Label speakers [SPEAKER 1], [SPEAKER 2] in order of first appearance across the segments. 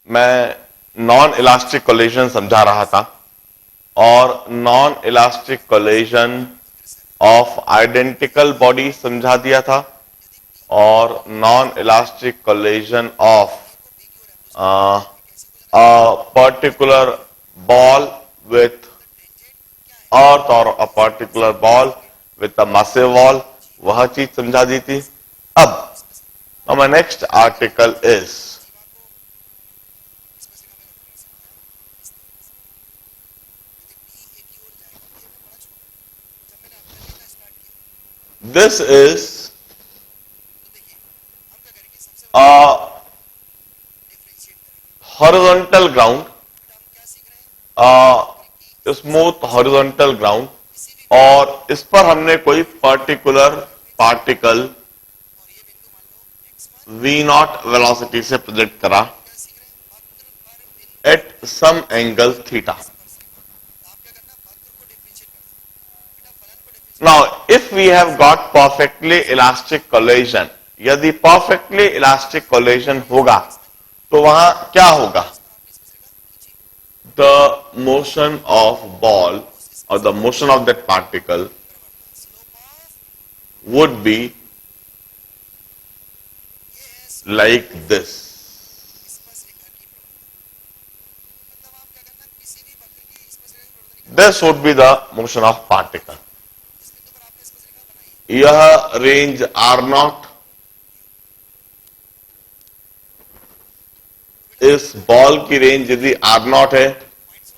[SPEAKER 1] मैं non elastic collision समझा रहा था और non elastic collision of identical body समझा दिया था और non elastic collision of a particular ball with earth or a particular ball with a massive wall, वह चीज समझा दी थी. अब now my next article is this is a horizontal ground, smooth horizontal ground और इस पर हमने कोई पर्टिकुलर पार्टिकल v0 वेलोसिटी से प्रोजेक्ट करा at some angle theta. Now if we have got perfectly elastic collision, यदि परफेक्टली इलास्टिक कोलिजन होगा तो वहां क्या होगा? The motion of ball or the motion of that particle would be like this. This would be the motion of particle. यह range R0 इस ball की range यदि R0 है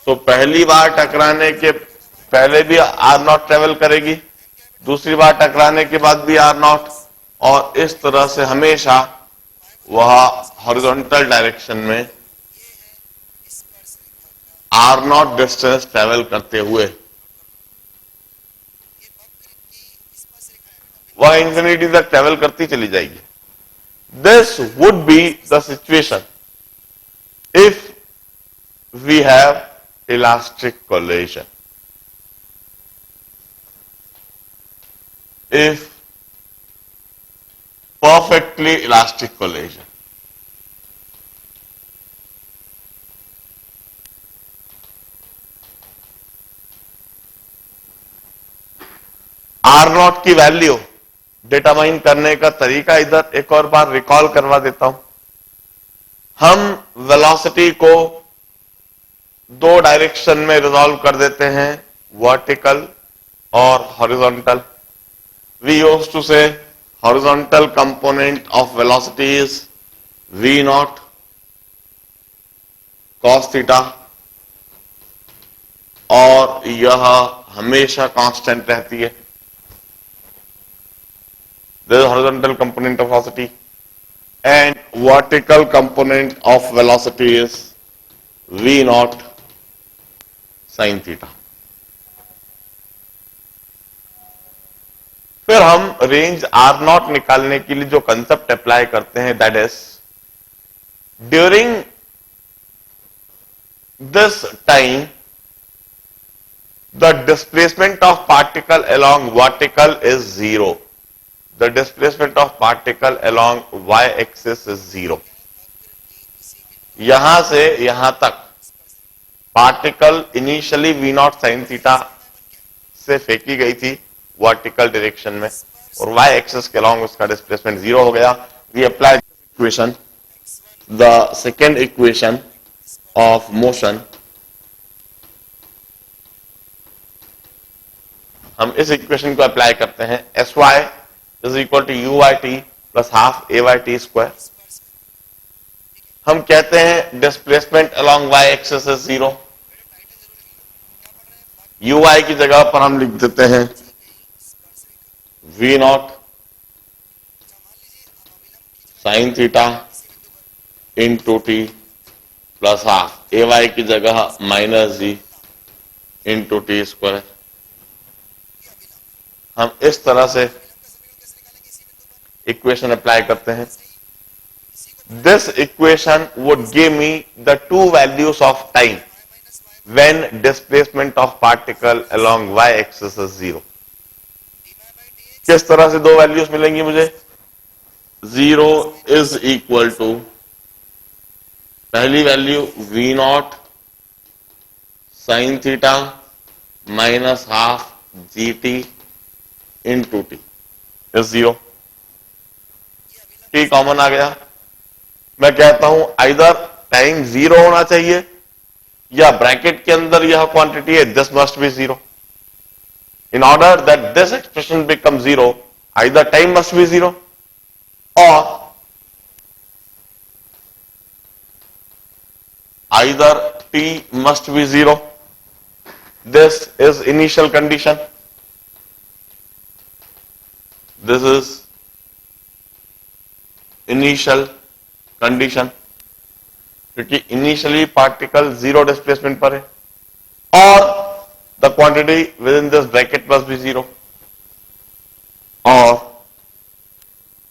[SPEAKER 1] तो पहली बार टकराने के पहले भी R0 ट्रेवल करेगी, दूसरी बार टकराने के बाद भी R0 और इस तरह से हमेशा वह हॉरिजॉन्टल डायरेक्शन में R0 डिस्टेंस ट्रेवल करते हुए वह इंफिनिटी तक ट्रेवल करती चली जाएगी. This would be the situation if we have elastic collision. If perfectly elastic collision. R0 की वैल्यू डिटरमाइन करने का तरीका इधर एक और बार रिकॉल करवा देता हूं. हम वेलोसिटी को दो डायरेक्शन में रिजॉल्व कर देते हैं, वर्टिकल और हॉरिजॉन्टल. वी यूज्ड टू से horizontal component of velocity is v0 cos theta और यह हमेशा कांस्टेंट रहती है. This is horizontal component of velocity and vertical component of velocity is v0 sin theta. फिर हम रेंज R0 निकालने के लिए जो कंसेप्ट अप्लाई करते हैं that is during this time the displacement of particle along vertical is 0. The displacement of particle along y-axis is 0. यहां से यहां तक particle initially v0 sin theta से फेंकी गई थी वर्टिकल डायरेक्शन में और y-axis के along उसका डिस्प्लेसमेंट 0 हो गया. We apply this equation, the second equation of motion. हम इस इक्वेशन को अप्लाई करते हैं. Sy is equal to uyt plus half ayt square. हम कहते हैं displacement along y axis is 0. uy की जगह पर हम लिख देते हैं v0 sin theta into t plus half ay की जगह minus g into t square. हम इस तरह से इक्वेशन अप्लाई करते हैं. This equation would give me the two values of time when displacement of particle along y axis is 0. किस तरह से दो वैल्यूज मिलेंगी मुझे? 0 इज इक्वल टू पहली value v not sine theta minus half g t into t is 0। T common आ गया। मैं कहता हूं आइदर टाइम 0 होना चाहिए या ब्रैकेट के अंदर यह क्वांटिटी है, this must be 0। In order that this expression becomes 0, either time must be 0 or either t must be 0. This is initial condition. This is initial condition क्योंकि इनिशियली पार्टिकल 0 डिस्प्लेसमेंट पर है और the quantity within this bracket must be 0 or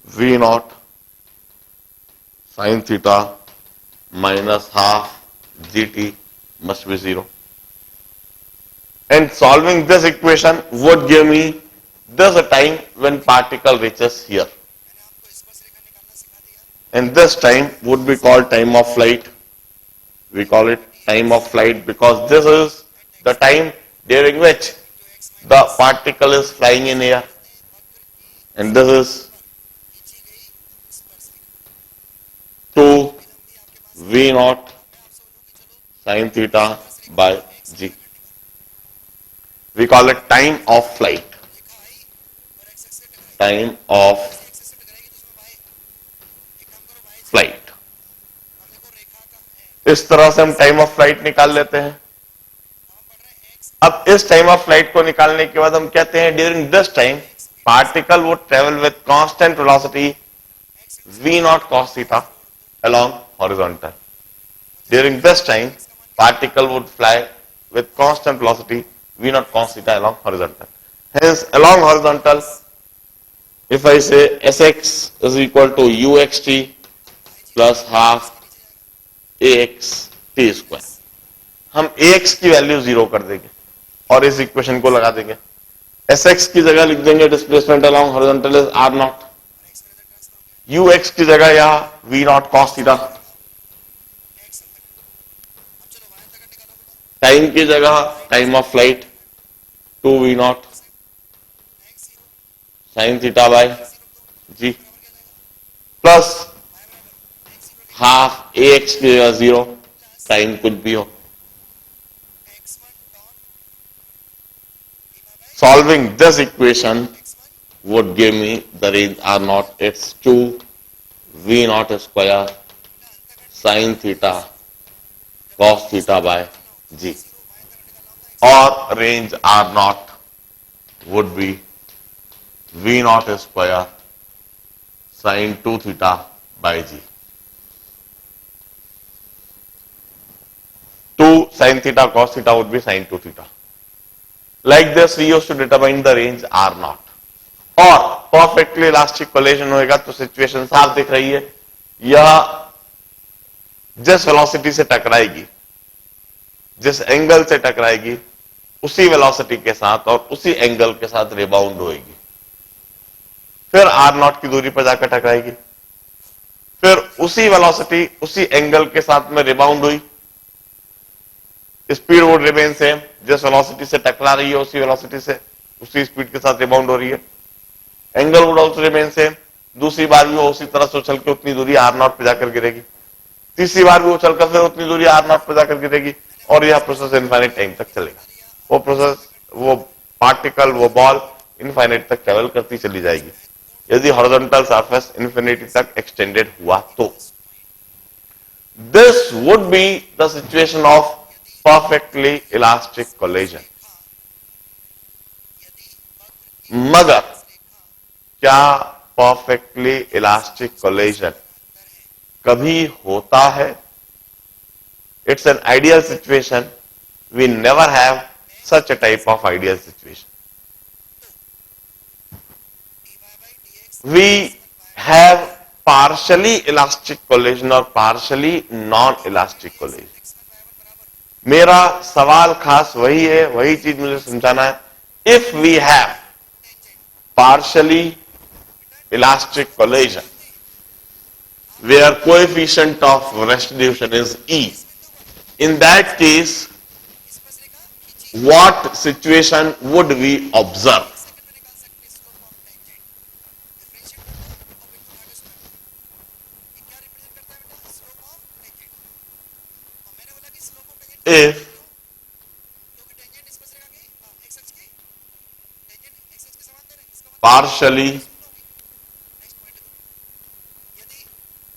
[SPEAKER 1] v naught sin theta minus half gt must be 0. And solving this equation would give me this time when particle reaches here. And this time would be called time of flight. We call it time of flight because this is the time during which the particle is flying in air, and this is 2 v naught sin theta by g. We call it time of flight. Time of flight. इस तरह से हम time of flight निकाल लेते हैं। अब इस time of flight को निकालने के बाद हम कहते हैं during this time particle would travel with constant velocity v naught cos theta along horizontal. During this time particle would fly with constant velocity v naught cos theta along horizontal. Hence along horizontal, if I say sx is equal to uxt plus half ax t square, हम ax की value 0 कर देंगे और इस equation को लगा देंगे। Sx की जगह लिख देंगे displacement along horizontal is r not, ux की जगह या v not cos theta, time की जगह time of flight 2v not sin theta by g plus half ax की जगह 0, टाइम कुछ भी हो। Solving this equation would give me the range r naught. It's 2 v naught square sin theta cos theta by g, or range r naught would be v naught square sin 2 theta by g. 2 sin theta cos theta would be sin 2 theta. Like this we used to determine the range r naught. और perfectly elastic collision होएगा तो situation साफ दिख रही है, यह जिस velocity से टकराएगी, जिस एंगल से टकराएगी उसी वेलोसिटी के साथ और उसी एंगल के साथ रिबाउंड होएगी, फिर r नॉट की दूरी पर जाकर टकराएगी, फिर उसी वेलोसिटी उसी एंगल के साथ में रिबाउंड हुई, स्पीड वुड रिमेन सेम, जिस वेलोसिटी से टकरा रही है उसी वेलोसिटी से उसी स्पीड के साथ रिबाउंड हो रही है, angle would also remain same, दूसरी बार भी वो उसी तरह से उछल के उतनी दूरी r नॉट पे जाकर गिरेगी, तीसरी बार भी उछलकर फिर उतनी दूरी r नॉट पे जाकर गिरेगी और यह प्रोसेस इनफाइनाइट टाइम तक चलेगा। वो प्रोसेस, वो पार्टिकल, वो बॉल इनफाइनाइट तक ट्रेवल करती चली जाएगी यदि हॉरिजॉन्टल सरफेस इन्फिनिटी तक एक्सटेंडेड हुआ तो। This would be the situation of perfectly elastic collision. मगर क्या perfectly elastic collision कभी होता है? It's an ideal situation. We never have such a type of ideal situation. We have partially elastic collision or partially non-elastic collision. मेरा सवाल खास वही है, वही चीज मुझे समझाना है। If we have partially elastic collision, where coefficient of restitution is E. In that case, what situation would we observe? If partially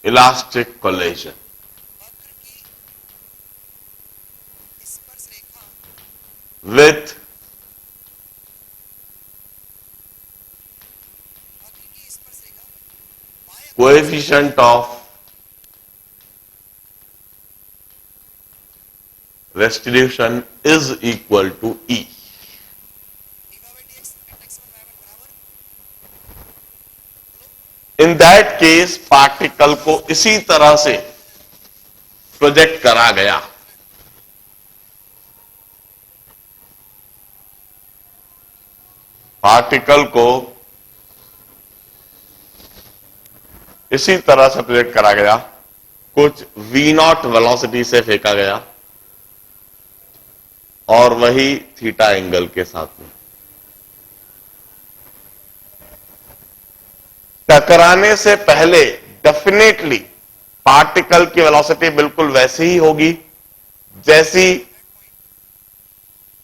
[SPEAKER 1] elastic collision with coefficient of restitution is equal to E. In that case particle को इसी तरह से project करा गया। Particle को इसी तरह से प्रोजेक्ट करा गया, कुछ v0 वेलोसिटी से फेंका गया और वही थीटा एंगल के साथ में। टकराने से पहले डेफिनेटली पार्टिकल की वेलोसिटी बिल्कुल वैसी ही होगी जैसी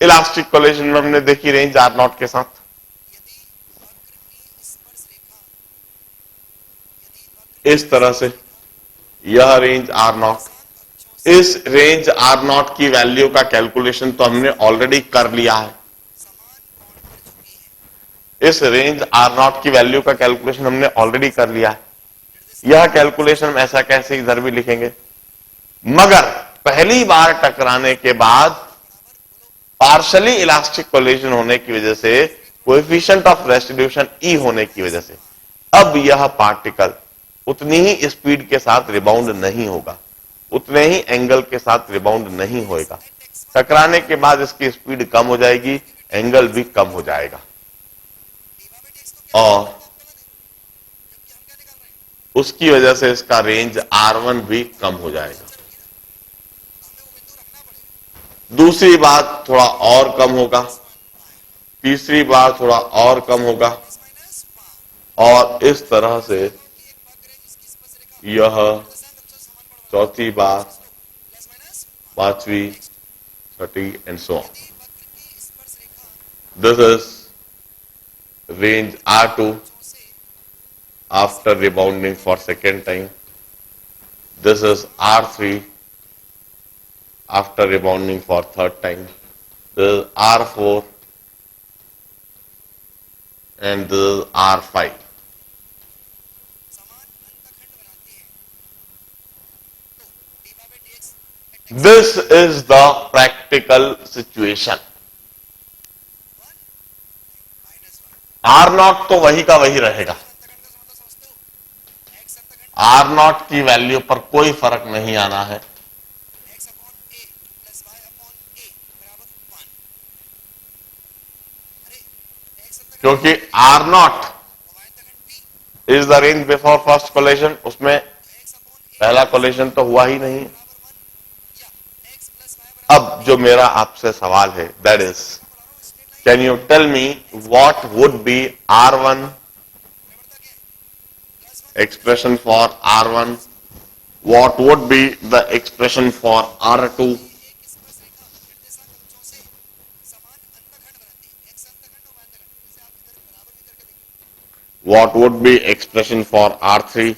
[SPEAKER 1] इलास्टिक कोलिजन में हमने देखी रेंज r0 के साथ। इस तरह से यह रेंज r0, इस रेंज r0 की वैल्यू का कैलकुलेशन तो हमने ऑलरेडी कर लिया है। इस रेंज r0 की वैल्यू का कैलकुलेशन हमने ऑलरेडी कर लिया है। यह कैलकुलेशन हम ऐसा कैसे इधर भी लिखेंगे, मगर पहली बार टकराने के बाद पार्शली इलास्टिक कोलिजन होने की वजह से, कोएफिशिएंट ऑफ रेस्टिट्यूशन E होने की वजह से अब यह पार्टिकल उतनी ही स्पीड के साथ रिबाउंड नहीं होगा, उतने ही एंगल के साथ रिबाउंड नहीं होगा। टकराने के बाद इसकी स्पीड कम हो जाएगी, एंगल भी कम हो जाएगा और उसकी वजह से इसका रेंज R1 भी कम हो जाएगा। दूसरी बात थोड़ा और कम होगा, तीसरी बार थोड़ा और कम होगा और इस तरह से यह चौथी बार, पांचवी, छठी and so on. This is range R2 after rebounding for second time. This is R3 after rebounding for third time. This is R4 and this is R5. This is the practical situation. R0 तो वही का वही रहेगा, R0 की value पर कोई फर्क नहीं आना है, क्योंकि R0 is the range before first collision, उसमें पहला कोलिजन तो हुआ ही नहीं। अब जो मेरा आपसे सवाल है, that is, can you tell me what would be R1, expression for R1, what would be the expression for R2, what would be expression for R3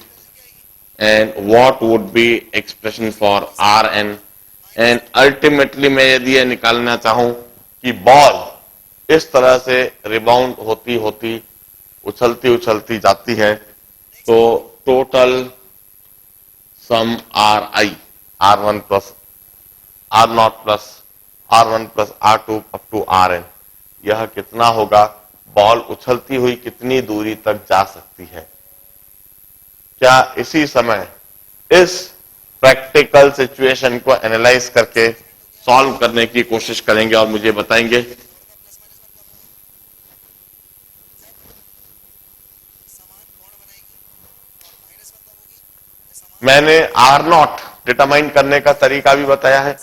[SPEAKER 1] and what would be expression for Rn, and ultimately मैं यदि ये निकालना चाहूं कि ball इस तरह से rebound होती होती उछलती उछलती जाती है, तो total sum Ri, R1 plus R0 plus R1 plus R2 up to Rn, यह कितना होगा? बॉल उछलती हुई कितनी दूरी तक जा सकती है? क्या इसी समय इस प्रैक्टिकल सिचुएशन को एनालाइज करके सॉल्व करने की कोशिश करेंगे और मुझे बताएंगे। मैंने आर नॉट डिटरमाइन करने का तरीका भी बताया है,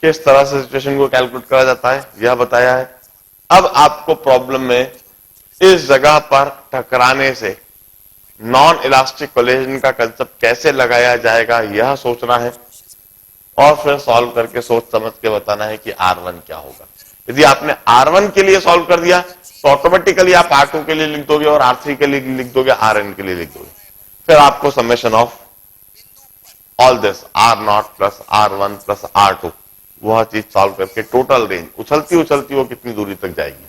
[SPEAKER 1] किस तरह से सिचुएशन को कैलकुलेट करा जाता है यह बताया है। अब आपको प्रॉब्लम में इस जगह पर टकराने से नॉन इलास्टिक कोलिजन का कंसेप्ट कैसे लगाया जाएगा यह सोचना है, और फिर सॉल्व करके सोच समझ के बताना है कि R1 क्या होगा। यदि आपने R1 के लिए सॉल्व कर दिया तो ऑटोमेटिकली आप R2 के लिए लिख दोगे और R3 के लिए लिख दोगे, Rn के लिए लिख दोगे। फिर आपको summation of all this R0 plus R1 plus R2 वह चीज सॉल्व करके टोटल रेंज उछलती उछलती वो कितनी दूरी तक जाएगी,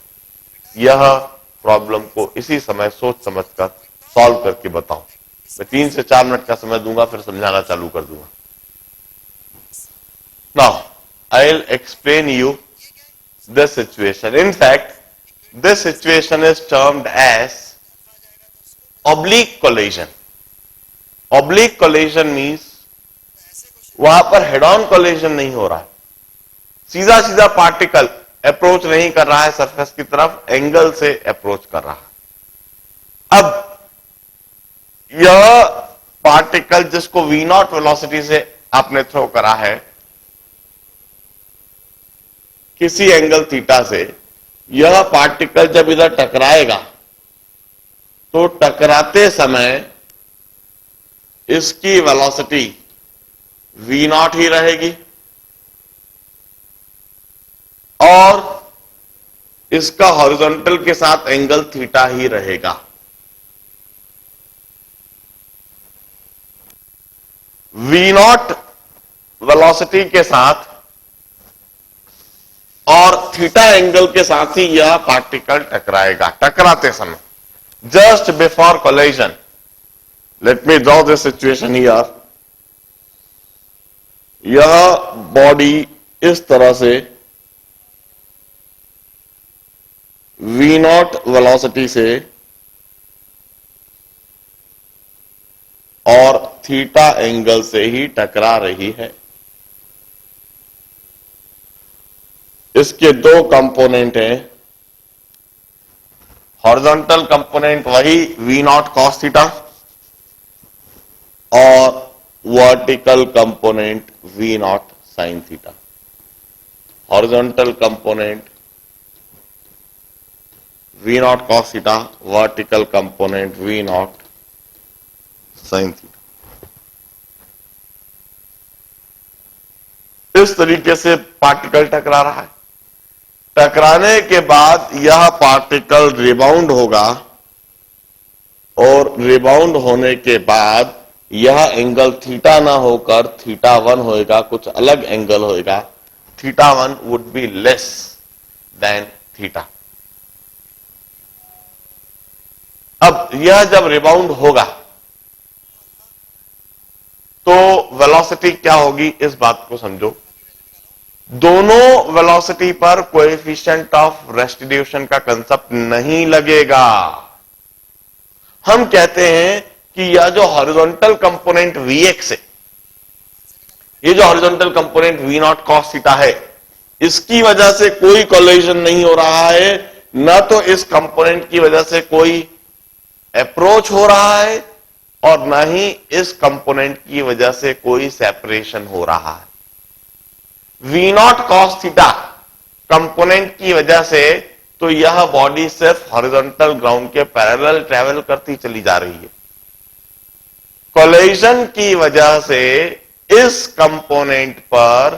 [SPEAKER 1] यह प्रॉब्लम को इसी समय सोच समझकर सॉल्व करके बताऊं। मैं 3 से 4 मिनट का समय दूंगा, फिर समझाना चालू कर दूंगा। Now, I'll explain you this situation. In fact, this situation is termed as oblique collision. Oblique collision means वहां पर हेड ऑन कोलिजन नहीं हो रहा है, सीधा सीधा पार्टिकल अप्रोच नहीं कर रहा है सरफेस की तरफ, एंगल से अप्रोच कर रहा है। अब यह पार्टिकल जिसको V0 वेलोसिटी से आपने थ्रो करा है किसी एंगल थीटा से, यह पार्टिकल जब इधर टकराएगा तो टकराते समय इसकी वेलोसिटी V0 ही रहेगी और इसका हॉरिजॉन्टल के साथ एंगल थीटा ही रहेगा। V0 वेलोसिटी के साथ और थीटा एंगल के साथ ही यह पार्टिकल टकराएगा। टकराते समय just before collision, let me draw this situation here, यह बॉडी इस तरह से V0 वेलोसिटी से और थीटा एंगल से ही टकरा रही है। इसके दो कंपोनेंट हैं, हॉरिजॉन्टल कंपोनेंट वही V0 cos थीटा और vertical component V0 sin theta. Horizontal component V0 cos theta, vertical component V0 sin theta. इस तरीके से पार्टिकल टकरा रहा है। टकराने के बाद यह पार्टिकल रिबाउंड होगा और रिबाउंड होने के बाद यह एंगल थीटा ना होकर θ1 होएगा, कुछ अलग एंगल होएगा। θ1 would be less than theta. अब यह जब रिबाउंड होगा तो वेलोसिटी क्या होगी, इस बात को समझो। दोनों वेलोसिटी पर कोएफिशिएंट ऑफ रेस्टिट्यूशन का कंसेप्ट नहीं लगेगा। हम कहते हैं कि यह जो हॉरिजॉन्टल कंपोनेंट Vx है, ये जो horizontal component V0 cos theta है, इसकी वजह से कोई कोलिजन नहीं हो रहा है, न तो इस कंपोनेंट की वजह से कोई अप्रोच हो रहा है और न ही इस कंपोनेंट की वजह से कोई सेपरेशन हो रहा है। V0 cos थीटा कंपोनेंट की वजह से तो यह बॉडी सिर्फ हॉरिजॉन्टल ग्राउंड के पैरेलल ट्रेवल करती चली जा रही है। कोलिजन की वजह से इस कंपोनेंट पर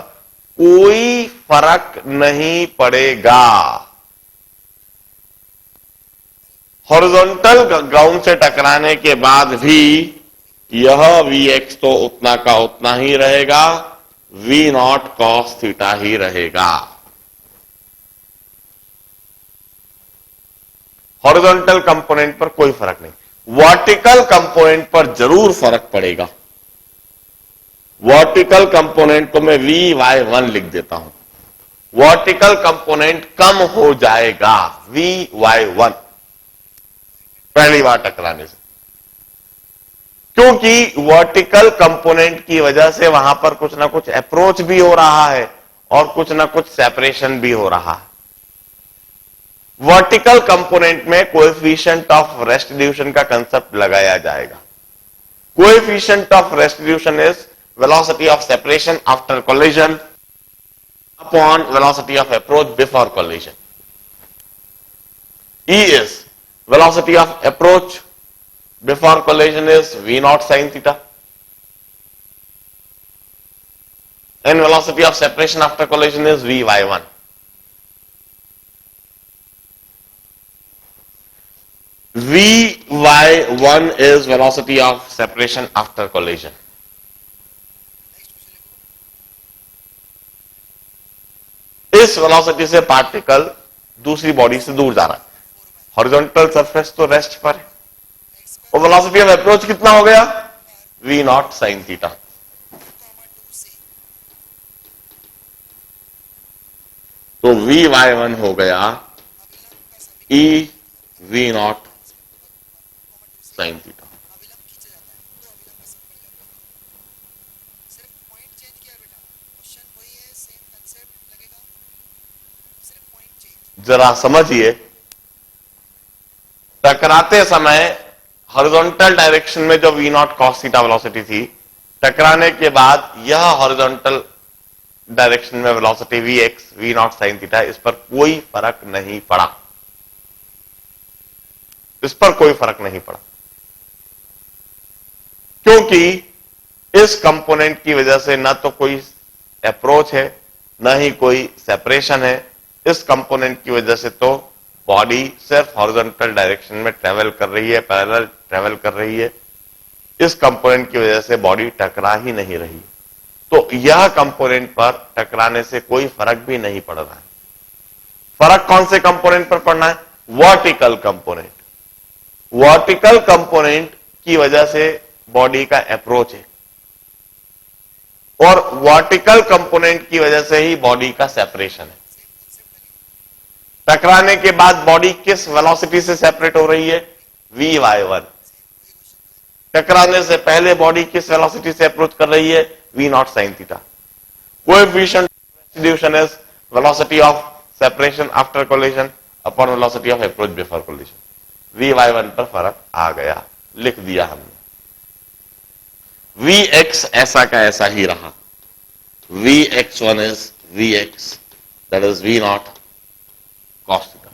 [SPEAKER 1] कोई फर्क नहीं पड़ेगा। हॉरिजॉन्टल ग्राउंड से टकराने के बाद भी यह Vx तो उतना का उतना ही रहेगा, V0 cos थीटा ही रहेगा। हॉरिजॉन्टल कंपोनेंट पर कोई फर्क नहीं, वर्टिकल कंपोनेंट पर जरूर फर्क पड़ेगा। वर्टिकल कंपोनेंट को मैं Vy1 लिख देता हूं। वर्टिकल कंपोनेंट कम हो जाएगा Vy1 पहली बार टकराने से, क्योंकि वर्टिकल कंपोनेंट की वजह से वहां पर कुछ ना कुछ अप्रोच भी हो रहा है और कुछ ना कुछ सेपरेशन भी हो रहा है। वर्टिकल कंपोनेंट में कोएफिशिएंट ऑफ रेस्टिट्यूशन का कंसेप्ट लगाया जाएगा। Coefficient of restitution is velocity of separation after collision upon velocity of approach before collision. E is velocity of approach before collision is v naught sin theta, and velocity of separation after collision is vy1. Vy1 is velocity of separation after collision. इस velocity से particle दूसरी body से दूर जा रहा है, horizontal surface तो rest पर है, और वेलोसिटी ऑफ अप्रोच कितना हो गया, v नॉट साइन थीटा। तो vy1 हो गया e v not sine theta. जरा समझिए, टकराते समय हॉरिजॉन्टल डायरेक्शन में जो v naught cos theta velocity थी, टकराने के बाद यह हॉरिजॉन्टल डायरेक्शन में velocity vx v not sine theta, इस पर कोई फर्क नहीं पड़ा, इस पर कोई फर्क नहीं पड़ा, क्योंकि इस कंपोनेंट की वजह से ना तो कोई अप्रोच है ना ही कोई सेपरेशन है। इस कंपोनेंट की वजह से तो बॉडी सिर्फ हॉरिजॉन्टल डायरेक्शन में ट्रेवल कर रही है, पैरेलल ट्रेवल कर रही है। इस कंपोनेंट की वजह से बॉडी टकरा ही नहीं रही, तो यह कंपोनेंट पर टकराने से कोई फर्क भी नहीं पड़ रहा है। फर्क कौन से कंपोनेंट पर पड़ना है, वर्टिकल कंपोनेंट। वर्टिकल कंपोनेंट की वजह से बॉडी का अप्रोच है, और वर्टिकल कंपोनेंट की वजह से ही बॉडी का सेपरेशन है। टकराने के बाद बॉडी किस वेलोसिटी से सेपरेट हो रही है, vy1। टकराने से पहले बॉडी किस वेलोसिटी से अप्रोच कर रही है, v not sine theta. Coefficient of restitution is velocity of separation after collision upon velocity of approach before collision. vy1 पर फर्क आ गया, लिख दिया हमने। vx ऐसा का ऐसा ही रहा, vx1 is vx, that is v naught cos theta.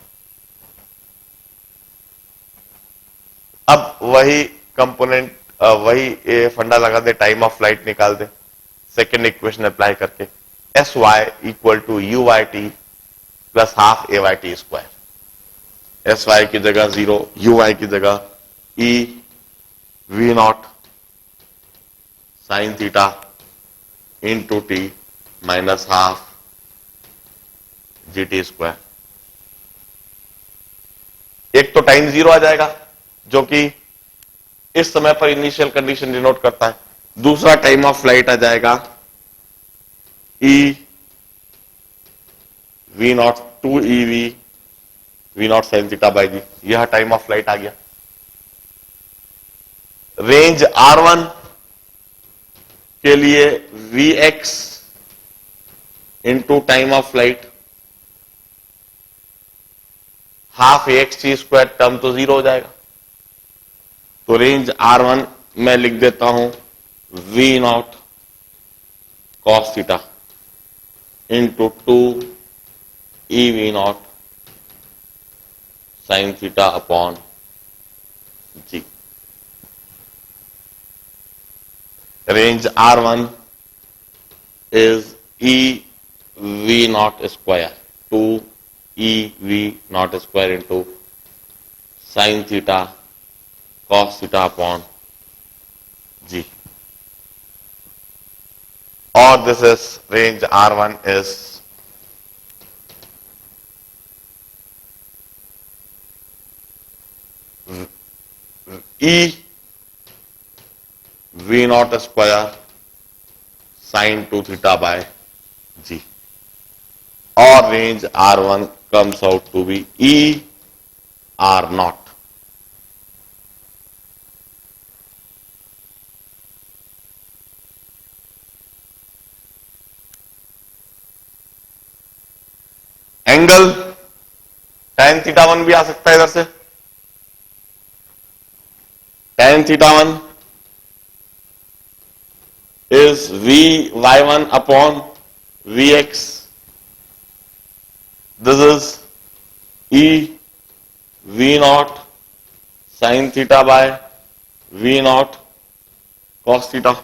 [SPEAKER 1] अब वही कंपोनेंट, वही फंडा लगा दे, टाइम ऑफ फ्लाइट निकाल दे सेकेंड इक्वेशन अप्लाई करके, s y equal to u y t plus half a y t square. S y की जगह 0, यू वाई की जगह e we not sine theta into t minus half g t square. एक तो time 0 आ जाएगा जो कि इस समय पर इनिशियल कंडीशन डिनोट करता है, दूसरा टाइम ऑफ फ्लाइट आ जाएगा E we not 2 E V not sine theta by g, यह टाइम ऑफ फ्लाइट आ गया। रेंज R1 के लिए Vx into time of flight half x T square, term तो 0 हो जाएगा। तो रेंज R1 मैं लिख देता हूं v naught cos theta into 2 E V not sine theta upon g. Range R1 is E V naught square 2 E V naught square into sin theta cos theta upon G. Or this is range R1 is E V naught square sin 2 theta by G. Or range R1 comes out to be E R naught. Angle tan theta 1 भी आ सकता है इधर से, tan theta 1 is Vy1 upon Vx. This is E V naught sin theta by V naught cos theta,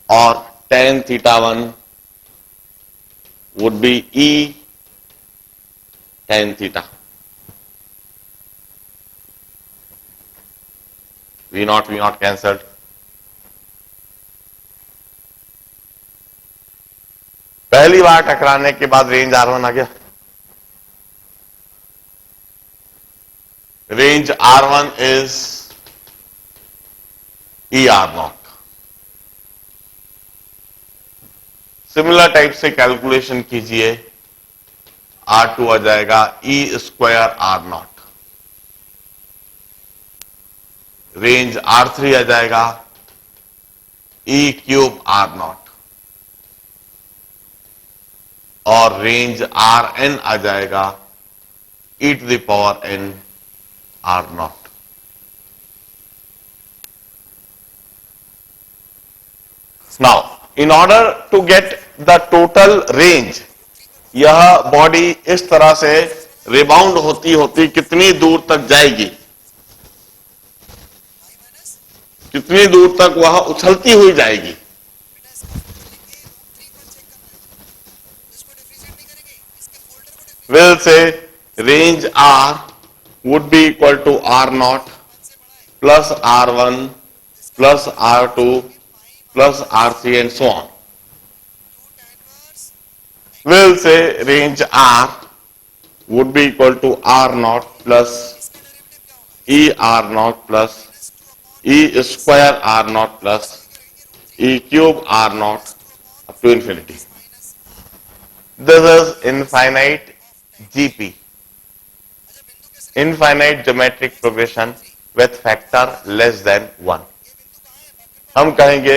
[SPEAKER 1] or tan theta 1 would be E tan theta. V naught cancelled. पहली बार टकराने के बाद range R1 आ गया. Range R1 is ER0. Similar type से calculation कीजिए, R2 आ जाएगा E square R0. Range R3 आ जाएगा E cube R0, और रेंज Rn आ जाएगा e to the power n R0. Now, in order to get the total range, यह body इस तरह से रिबाउंड होती होती कितनी दूर तक जाएगी, कितनी दूर तक वह उछलती हुई जाएगी. We'll say range R would be equal to R0 plus R1 plus R2 plus R3 and so on. We'll say range R would be equal to R0 plus E R0 plus E square R0 plus E cube R0 up to infinity. This is infinite GP, infinite geometric progression with factor less than 1. हम कहेंगे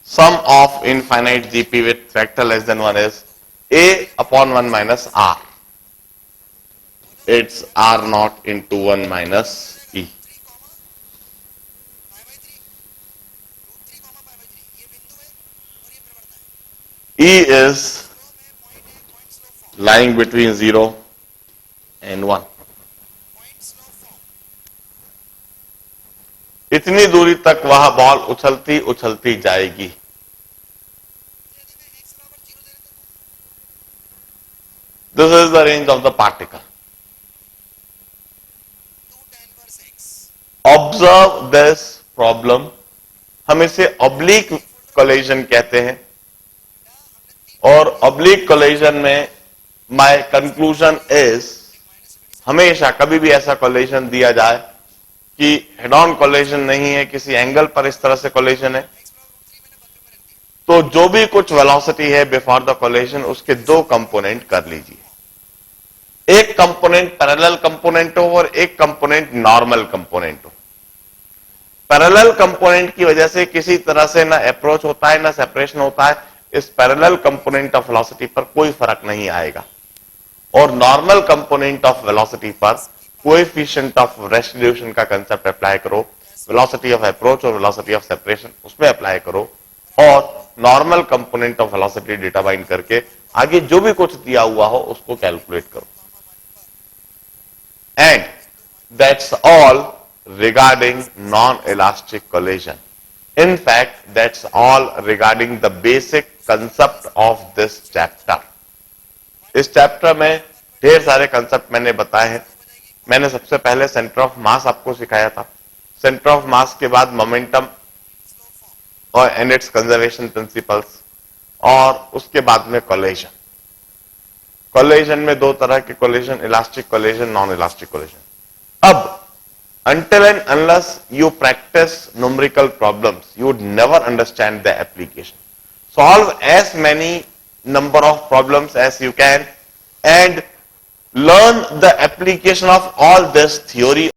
[SPEAKER 1] sum of infinite GP with factor less than 1 is A upon 1 minus R. It's R0 into 1 minus E. E is lying between 0 and 1. इतनी दूरी तक वह ball उछलती उछलती जाएगी. This is the range of the particle. Observe this problem. हम इसे oblique collision कहते हैं, और oblique collision में my conclusion is, हमेशा कभी भी ऐसा collision दिया जाए कि हेड ऑन कोलिजन नहीं है, किसी एंगल पर इस तरह से कोलिजन है, तो जो भी कुछ वेलोसिटी है बिफोर द कोलिजन उसके दो कंपोनेंट कर लीजिए. एक कंपोनेंट पैरेलल कंपोनेंट हो और एक कंपोनेंट नॉर्मल कंपोनेंट हो. पैरेलल कंपोनेंट की वजह से किसी तरह से ना अप्रोच होता है ना सेपरेशन होता है. इस पैरेलल कंपोनेंट ऑफ वेलोसिटी पर कोई फर्क नहीं आएगा, और नॉर्मल कंपोनेंट ऑफ वेलोसिटी पर कोएफिशिएंट ऑफ रेस्टिट्यूशन का कंसेप्ट अप्लाई करो. वेलोसिटी ऑफ अप्रोच और वेलोसिटी ऑफ सेपरेशन उसमें अप्लाई करो, और normal component of velocity determine करके आगे जो भी कुछ दिया हुआ हो उसको कैलकुलेट करो. And that's all regarding non elastic collision. In fact, that's all regarding the basic concept of this chapter. इस चैप्टर में ढेर सारे कंसेप्ट मैंने बताए हैं. मैंने सबसे पहले सेंटर ऑफ मास आपको सिखाया था. सेंटर ऑफ मास के बाद मोमेंटम और एंड इट्स कंजर्वेशन प्रिंसिपल्स, और उसके बाद में कोलिजन. कोलिजन में दो तरह के collision, elastic collision, non elastic collision. अब until and unless you practice numerical problems, you would never understand the application. Solve as many number of problems as you can and learn the application of all this theory